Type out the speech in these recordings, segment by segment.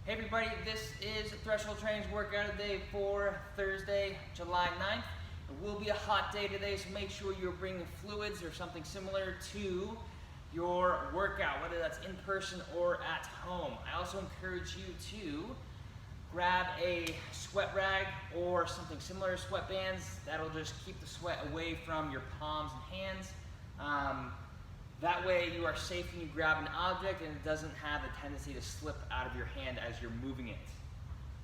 Hey everybody, this is Threshold Training's workout of the day for Thursday, July 9th. It will be a hot day today, so make sure you're bringing fluids or something similar to your workout, whether that's in person or at home. I also encourage you to grab a sweat rag or something similar to sweatbands. That'll just keep the sweat away from your palms and hands. That way you are safe when you grab an object and it doesn't have a tendency to slip out of your hand as you're moving it.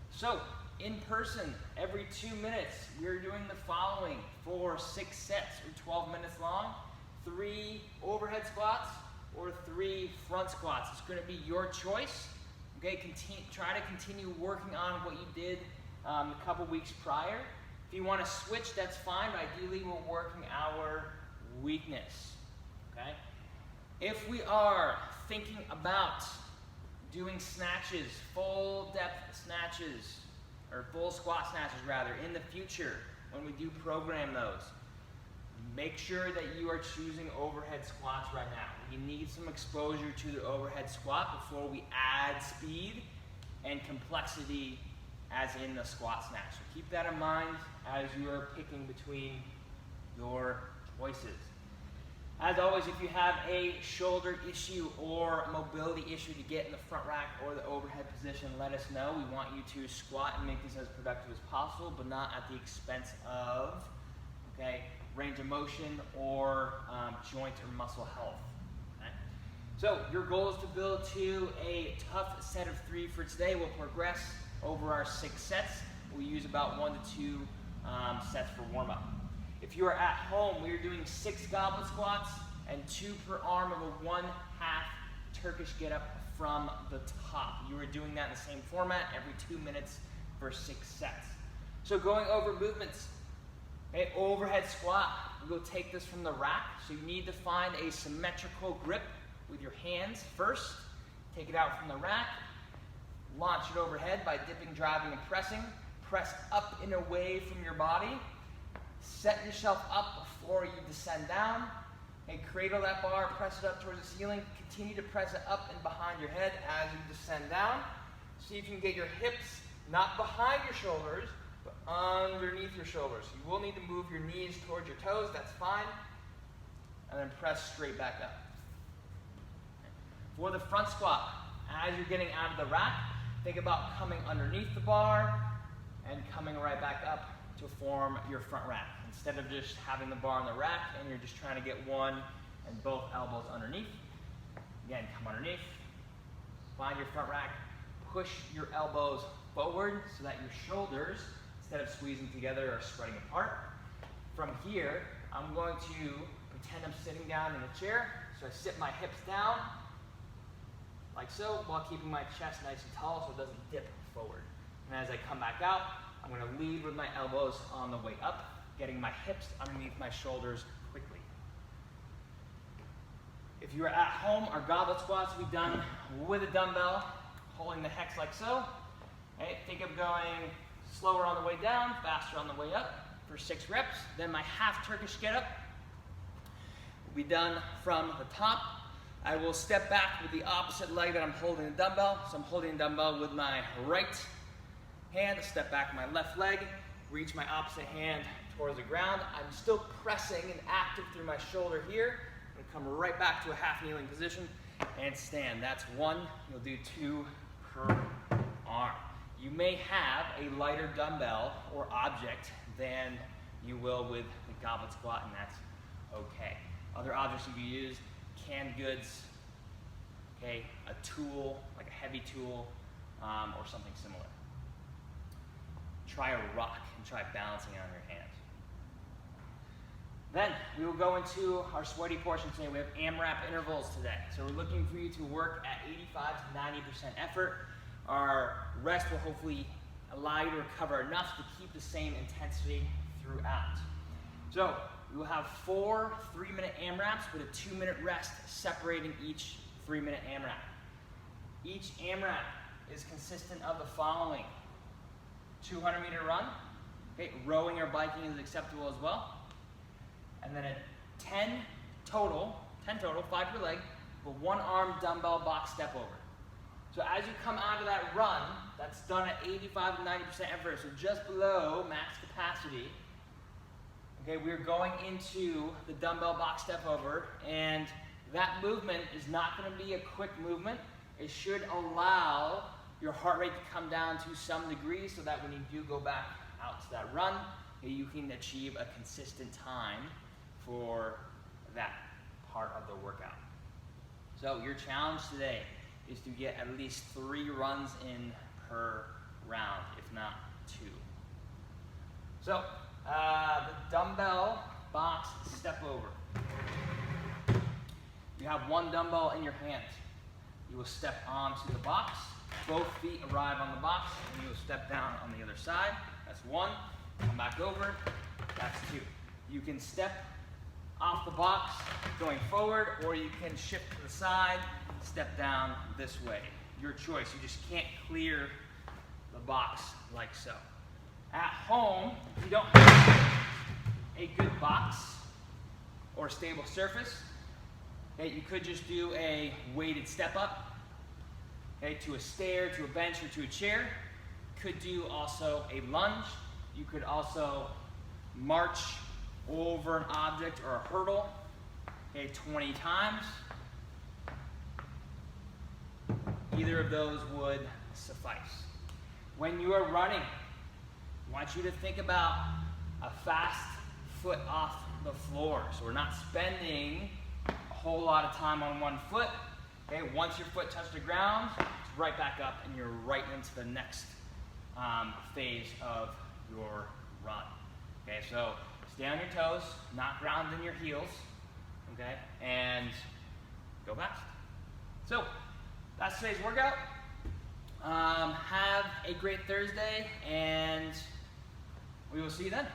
So, in person, every 2 minutes, we're doing the following for 6 sets or 12 minutes long. 3 overhead squats or 3 front squats. It's going to be your choice. Okay, try to continue working on what you did a couple weeks prior. If you want to switch, that's fine, but ideally we're working our weakness. Okay? If we are thinking about doing snatches, full depth snatches, or full squat snatches rather, in the future, when we do program those, make sure that you are choosing overhead squats right now. You need some exposure to the overhead squat before we add speed and complexity as in the squat snatch. So keep that in mind as you are picking between your choices. As always, if you have a shoulder issue or a mobility issue to get in the front rack or the overhead position, let us know. We want you to squat and make this as productive as possible, but not at the expense of range of motion or joint or muscle health. Okay? So your goal is to build to a tough set of 3 for today. We'll progress over our 6 sets. We'll use about 1 to 2 sets for warm-up. If you are at home, we are doing 6 goblet squats and 2 per arm of a 1/2 Turkish get-up from the top. You are doing that in the same format every 2 minutes for 6 sets. So going over movements, okay, overhead squat. We'll take this from the rack. So you need to find a symmetrical grip with your hands first. Take it out from the rack. Launch it overhead by dipping, driving, and pressing. Press up and away from your body. Set yourself up before you descend down. And cradle that bar, press it up towards the ceiling. Continue to press it up and behind your head as you descend down. See if you can get your hips not behind your shoulders, but underneath your shoulders. You will need to move your knees towards your toes, that's fine. And then press straight back up. For the front squat, as you're getting out of the rack, think about coming underneath the bar and coming right back up to form your front rack. Instead of just having the bar on the rack and you're just trying to get one and both elbows underneath. Again, come underneath, find your front rack, push your elbows forward so that your shoulders, instead of squeezing together, are spreading apart. From here, I'm going to pretend I'm sitting down in a chair. So I sit my hips down, like so, while keeping my chest nice and tall so it doesn't dip forward. And as I come back out, I'm going to lead with my elbows on the way up, getting my hips underneath my shoulders quickly. If you are at home, our goblet squats will be done with a dumbbell, holding the hex like so. Okay, think of going slower on the way down, faster on the way up for 6 reps. Then my half Turkish get-up will be done from the top. I will step back with the opposite leg that I'm holding the dumbbell. So I'm holding the dumbbell with my right hand, step back my left leg, reach my opposite hand towards the ground. I'm still pressing and active through my shoulder here. I'm going to come right back to a half kneeling position and stand. That's 1. You'll do 2 per arm. You may have a lighter dumbbell or object than you will with the goblet squat, and that's okay. Other objects you can use, canned goods, okay, a tool, like a heavy tool, or something similar. Try a rock and try balancing on your hands. Then we will go into our sweaty portion today. We have AMRAP intervals today. So we're looking for you to work at 85 to 90% effort. Our rest will hopefully allow you to recover enough to keep the same intensity throughout. So we will have 4 3-minute AMRAPs with a 2-minute rest separating each 3-minute AMRAP. Each AMRAP is consistent of the following: 200-meter run, okay, rowing or biking is acceptable as well, and then a 10 total, 5 per leg, with 1 arm dumbbell box step over. So as you come out of that run, that's done at 85 to 90% effort, so just below max capacity. Okay, we're going into the dumbbell box step over, and that movement is not going to be a quick movement. It should allow your heart rate to come down to some degree so that when you do go back out to that run, you can achieve a consistent time for that part of the workout. So your challenge today is to get at least 3 runs in per round, if not 2. So the dumbbell box step over. You have 1 dumbbell in your hand. You will step onto the box. Both feet arrive on the box, and you will step down on the other side. That's 1. Come back over. That's 2. You can step off the box going forward, or you can shift to the side, step down this way. Your choice. You just can't clear the box like so. At home, if you don't have a good box or stable surface, okay, you could just do a weighted step up, okay, to a stair, to a bench, or to a chair. Could do also a lunge. You could also march over an object or a hurdle, okay, 20 times. Either of those would suffice. When you are running, I want you to think about a fast foot off the floor. So we're not spending a whole lot of time on one foot. Okay, once your foot touches the ground, it's right back up and you're right into the next phase of your run. Okay, so stay on your toes, not ground in your heels, okay, and go fast. So that's today's workout. Have a great Thursday, and we will see you then.